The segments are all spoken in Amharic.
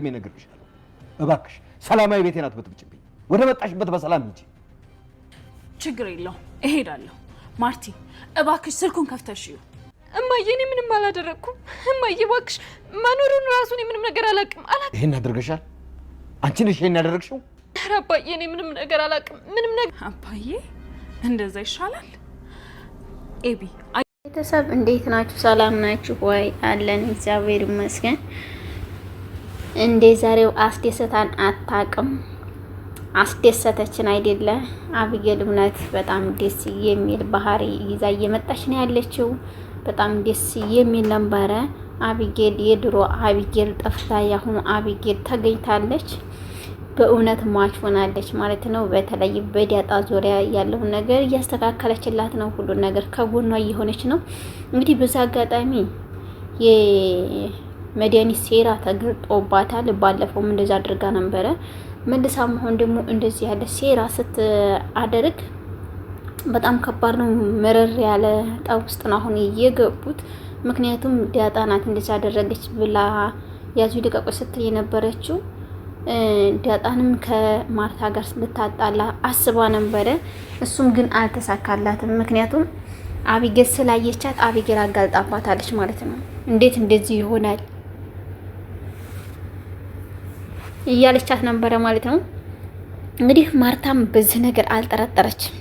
ይነግርሻለሁ። እባክሽ ሰላማዊ ቤቴን አትበጥብጭብኝ። ወደ መጣሽበት በሰላም ሂጂ። ችግር የለውም እሄዳለሁ። ማርቲ እባክሽ ስልኩን ከፍተሽው። እማዬ እኔ ምንም አላደረኩም። እማዬ እባክሽ መኖሩን ራሱ እኔ ምንም ነገር አላውቅም። ይሄን አድርገሻል? አንቺ ነሽ ይሄን ያደረግሽው? ኧረ አባዬ እኔ ምንም ነገር አላውቅም። ምንም ነገር አባዬ እንደዛ ይሻላል። ኤቢ ቤተሰብ እንዴት ናችሁ? ሰላም ናችሁ ወይ? አለን እግዚአብሔር ይመስገን። እንደ ዛሬው አስደሰታን አታውቅም። አስደሰተችን አይደለ? አቢጌል እውነት በጣም ደስ የሚል ባህሪ ይዛ እየመጣች ነው ያለችው። በጣም ደስ የሚል ነበረ። አቢጌል የድሮ አቢጌል ጠፍታ ያሁኑ አቢጌል ተገኝታለች። በእውነት ሟች ሆናለች ማለት ነው። በተለይ በዳጣ ዙሪያ ያለውን ነገር እያስተካከለችላት ነው። ሁሉን ነገር ከጎኗ እየሆነች ነው። እንግዲህ በዛ አጋጣሚ የመድኃኒት ሴራ ተገልጦባታል። ባለፈውም እንደዛ አድርጋ ነበረ። መልሳ መሆን ደግሞ እንደዚህ ያለ ሴራ ስትአደርግ በጣም ከባድ ነው። መረር ያለ ጠብ ውስጥ ነው አሁን እየገቡት። ምክንያቱም ዳጣ ናት እንደዛ አደረገች ብላ ያዙ ልቀቁ ስትል የነበረችው ዳጣንም ከማርታ ጋር ልታጣላ አስባ ነበረ። እሱም ግን አልተሳካላትም። ምክንያቱም አቢጌል ስላየቻት አቢጌል አጋልጣባታለች ማለት ነው። እንዴት እንደዚህ ይሆናል እያለቻት ነበረ ማለት ነው። እንግዲህ ማርታም በዚህ ነገር አልጠረጠረችም።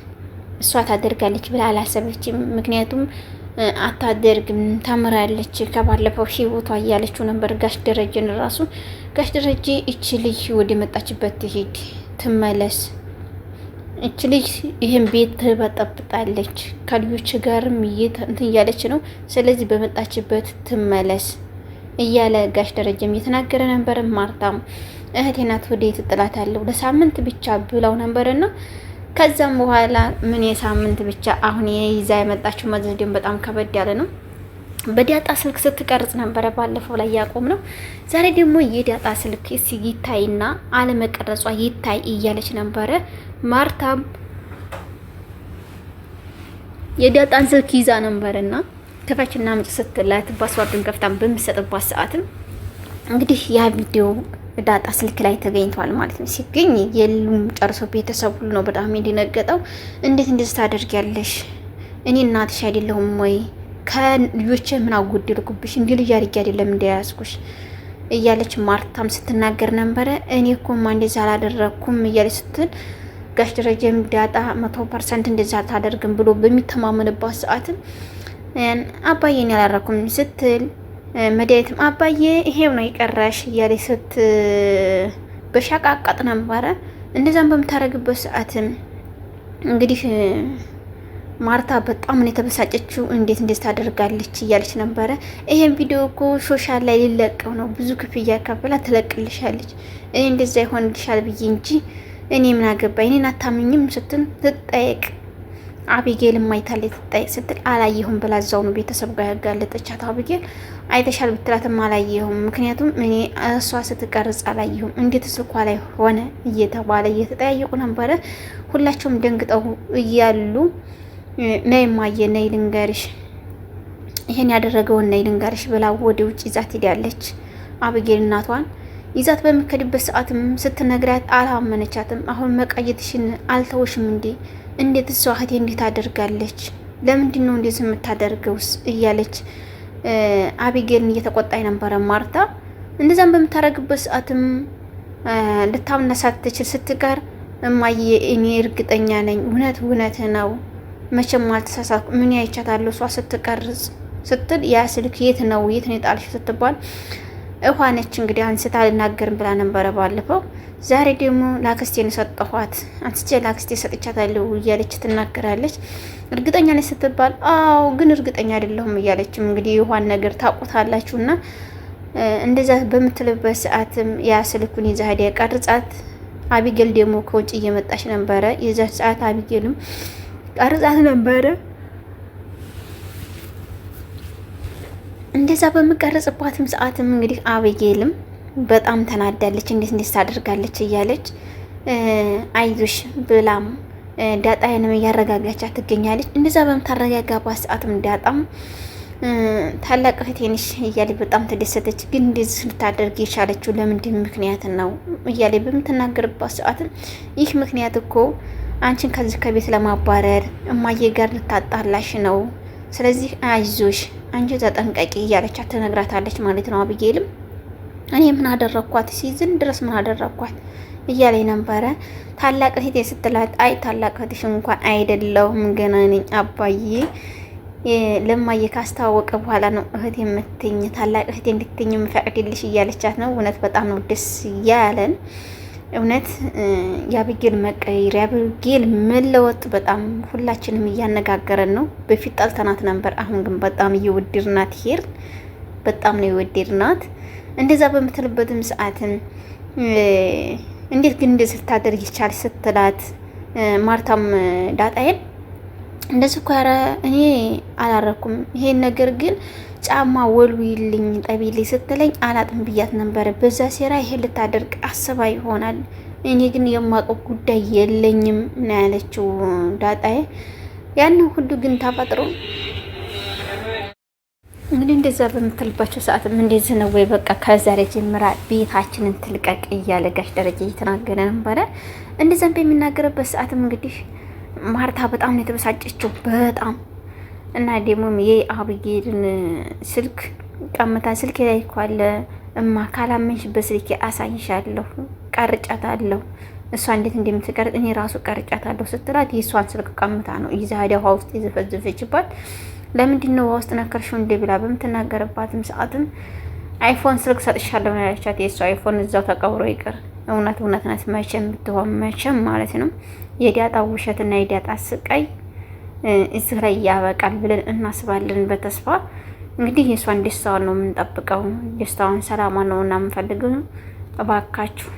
እሷ ታደርጋለች ብላ አላሰበችም። ምክንያቱም አታደርግም ታምራለች ከባለፈው ህይወቷ እያለችው ነበር። ጋሽ ደረጀን ራሱ ጋሽ ደረጀ እቺ ልጅ ወደ መጣችበት ትሄድ ትመለስ፣ እቺ ልጅ ይህን ቤት ትበጠብጣለች፣ ከልጆች ጋርም እንትን እያለች ነው፣ ስለዚህ በመጣችበት ትመለስ እያለ ጋሽ ደረጀም እየተናገረ ነበር። ማርታም እህቴ ናት ወዴት እጥላታለሁ ለሳምንት ብቻ ብለው ነበርና ከዛም በኋላ ምን የሳምንት ብቻ አሁን ይዛ የመጣችው መዘዴም በጣም ከበድ ያለ ነው። በዳጣ ስልክ ስትቀርጽ ነበረ ባለፈው ላይ ያቆም ነው። ዛሬ ደግሞ የዳጣ ስልክ ይታይና አለመቀረጿ ይታይ እያለች ነበረ። ማርታም የዳጣን ስልክ ይዛ ነበርና ከፈችና ምጭ ስትላት ፓስዋርዱን ከፍታም በምትሰጥባት ሰዓትም እንግዲህ ያ ቪዲዮ ዳጣ ስልክ ላይ ተገኝቷል ማለት ነው። ሲገኝ የሉም ጨርሶ ቤተሰብ ሁሉ ነው በጣም እንዲነገጠው። እንዴት እንደዚህ ታደርጊያለሽ? እኔ እናትሽ አይደለሁም ወይ? ከልጆቼ ምን አጎደልኩብሽ? እንዲህ ልጅ አድርጌ አይደለም እንደያዝኩሽ እያለች ማርታም ስትናገር ነበረ። እኔ እኮማ እንደዛ አላደረኩም እያለች ስትል ጋሽ ደረጀም ዳጣ 100% እንደዛ አታደርግም ብሎ በሚተማመንባት ሰዓትም አባዬን ያላረኩም ስትል መድኃኒትም አባዬ ይሄው ነው የቀረሽ እያለች በሻቃቃጥ ነበረ። እንደዛም በምታረግበት ሰዓትም እንግዲህ ማርታ በጣም ነው የተበሳጨችው። እንዴት እንደዚህ ታደርጋለች እያለች ነበረ። ይሄን ቪዲዮ እኮ ሶሻል ላይ ሊለቀው ነው፣ ብዙ ክፍያ ከፍላ ትለቅልሻለች። እኔ እንደዛ ይሆንልሻል ብዬ እንጂ እኔ ምን አገባኝ፣ እኔን አታምኝም ስትል ትጠየቅ አቢጌል ማይታለች ትጠይቅ ስትል አላየሁም ብላ እዛው ነው ቤተሰብ ጋር ያጋለጠቻት። አቢጌል አይተሻል ብትላትም አላየሁም፣ ምክንያቱም እኔ እሷ ስትቀርጽ አላየሁም፣ እንዴት ስልኳ ላይ ሆነ እየተባለ እየተጠያየቁ ነበረ። ሁላቸውም ደንግጠው እያሉ ነይ ማየ ነይ ልንገርሽ፣ ይሄን ያደረገውን ነይ ልንገርሽ ብላ ወደ ውጭ ይዛት ሄዳለች። አቢጌል እናቷን ይዛት በሚከድበት ሰዓትም ስትነግራት አላመነቻትም። አሁን መቃየትሽን አልተውሽም እንዴ? እንዴት እሷ እህቴ እንዴት አደርጋለች? ለምንድን ነው እንደዚህ የምታደርገውስ? እያለች አቢጌልን እየተቆጣኝ ነበረ ማርታ። እንደዛም በምታረግበት ሰዓትም ልታምና ሳትችል ስትቀር እማዬ እኔ እርግጠኛ ነኝ እውነት ነው፣ መቼም አልተሳሳትኩም፣ ምን ያይቻታለሁ እሷ ስትቀርጽ ስትል ያ ስልክ የት ነው የጣልሽ ስትባል እኋ ነች እንግዲህ አንስታ ልናገርም ብላ ነበረ ባለፈው። ዛሬ ደግሞ ላክስቴን ሰጠኋት፣ አንስቼ ላክስቴ ሰጥቻታለሁ እያለች ትናገራለች። እርግጠኛ ነች ስትባል አዎ ግን እርግጠኛ አይደለሁም እያለችም እንግዲህ የኋን ነገር ታውቁታላችሁና እንደዛ በምትልበት ሰዓትም ያ ስልኩን ይዛ ሄዳ ቀርጻት። አቢጌል ደግሞ ከውጭ እየመጣች ነበረ። የዛ ሰዓት አቢጌልም ቀርጻት ነበረ። እንደዛ በምቀርጽባትም ሰዓትም እንግዲህ አቢጌልም በጣም ተናዳለች። እንዴት ታደርጋለች እያለች አይዞሽ ብላም ዳጣዬንም እያረጋጋቻት ትገኛለች። እንደዛ በምታረጋጋባት ሰዓትም ዳጣም ታላቅ እህቴ ነሽ እያለች በጣም ተደሰተች። ግን እንደዚህ ልታደርግ የቻለችው ለምንድን ምክንያት ነው እያለች በምትናገርባት ሰዓትም ይህ ምክንያት እኮ አንቺን ከዚህ ከቤት ለማባረር እማዬ ጋር ልታጣላሽ ነው። ስለዚህ አይዞሽ፣ አንቺ ተጠንቀቂ እያለቻት ትነግራታለች ማለት ነው። አብጌልም እኔ ምን አደረኳት ሲዝን ድረስ ምን አደረኳት እያለኝ ነበረ። ታላቅ እህቴ ስትላት አይ ታላቅ እህትሽ እንኳን አይደለሁም ገና ነኝ አባዬ ለማዬ ካስተዋወቀ በኋላ ነው እህቴ የምትኝ ታላቅ እህቴ እንድትኝ የምፈቅድልሽ እያለቻት ነው። እውነት በጣም ነው ደስ ያለን። እውነት የአብጌል መቀየር የአብጌል መለወጥ በጣም ሁላችንም እያነጋገረን ነው። በፊት ጠልተናት ነበር፣ አሁን ግን በጣም እየወደድናት ሄር በጣም ነው የወደድናት። እንደዛ በምትልበትም ሰዓትም እንዴት ግን እንደዚህ ልታደርግ ይቻል ስትላት ማርታም ዳጣዬን እንደዚህ እኮ ኧረ እኔ አላረኩም ይሄን ነገር ግን ጫማ ወልዊልኝ ጠቢልኝ ስትለኝ አላጥም ብያት ነበረ። በዛ ሴራ ይሄን ልታደርግ አስባ ይሆናል። እኔ ግን የማውቀው ጉዳይ የለኝም ነው ያለችው ዳጣዬ። ያን ሁሉ ግን ተፈጥሮ እንግዲህ እንደዛ በምትልባቸው ሰዓትም እንደዚህ ነው ወይ በቃ ከዛሬ ጀምራ ቤታችንን ትልቀቅ እያለ ጋሽ ደረጃ እየተናገረ ነበረ። እንደዛም በሚናገርበት ሰዓትም እንግዲህ ማርታ በጣም ነው የተበሳጨችው በጣም እና ደግሞ የአብጌልን ስልክ ቀምታ ስልክ ላይ እኮ አለ እማ ካላመንሽ በስልክ አሳይሻለሁ ቀርጫታለሁ እሷ እንዴት እንደምትቀርጥ እኔ ራሱ ቀርጫታለሁ ስትላት የእሷን ስልክ ቀምታ ነው ይዛ ሄዳ ውሃ ውስጥ የዘፈዘፈችባት። ለምንድን ነው ውሃ ውስጥ ነከርሽው እንደ ብላ በምትናገርባትም ሰዓትም አይፎን ስልክ ሰጥሻለሁ ነው ያለቻት። የእሷ አይፎን እዛው ተቀብሮ ይቅር። እውነት ናት መቼም ብትሆን መቼም ማለት ነው። የዳጣ ውሸትና የዳጣ ስቃይ እዚህ ላይ ያበቃል ብለን እናስባለን በተስፋ እንግዲህ የእሷን ደስታዋን ነው የምንጠብቀው። ደስታዋን ሰላሟን ነው እና የምንፈልገው። እባካችሁ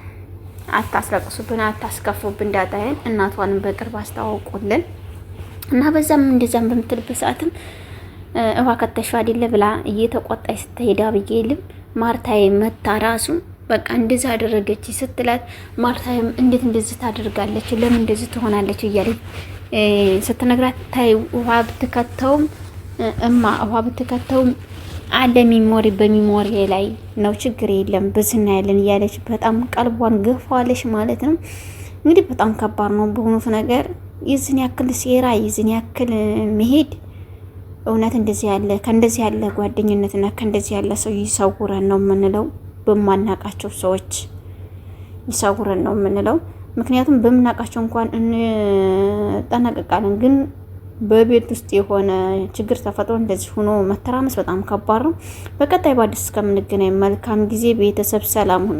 አታስለቅሱብን፣ አታስከፉብን። ዳጣዬን እናቷንም በቅርብ አስተዋውቁልን እና በዛም እንደዛም በምትልበት ሰዓትም እባከተሽው አይደለ ብላ እየተቆጣይ ስትሄድ አብጌልም ማርታዬ መታ ራሱ በቃ እንደዛ አደረገች ስትላት ማርታዬም እንዴት እንደዚህ ታደርጋለች ለምን እንደዚህ ትሆናለች እያለች ስትነግራት ታይ ውሃ ብትከተውም እማ ውሃ ብትከተውም አለ ሚሞሪ በሚሞሪ ላይ ነው ችግር የለም በዝና ያለን እያለች በጣም ቀልቧን ገፋዋለች ማለት ነው። እንግዲህ በጣም ከባድ ነው በሆኑት ነገር ይዝን ያክል ሴራ ይዝን ያክል መሄድ እውነት እንደዚህ ያለ ከእንደዚህ ያለ ጓደኝነትና ከእንደዚህ ያለ ሰው ይሰውረን ነው የምንለው። በማናቃቸው ሰዎች ይሰውረን ነው የምንለው። ምክንያቱም በምናቃቸው እንኳን እንጠነቀቃለን፣ ግን በቤት ውስጥ የሆነ ችግር ተፈጥሮ እንደዚህ ሆኖ መተራመስ በጣም ከባድ ነው። በቀጣይ በአዲስ እስከምንገናኝ መልካም ጊዜ። ቤተሰብ ሰላም ሁኑ።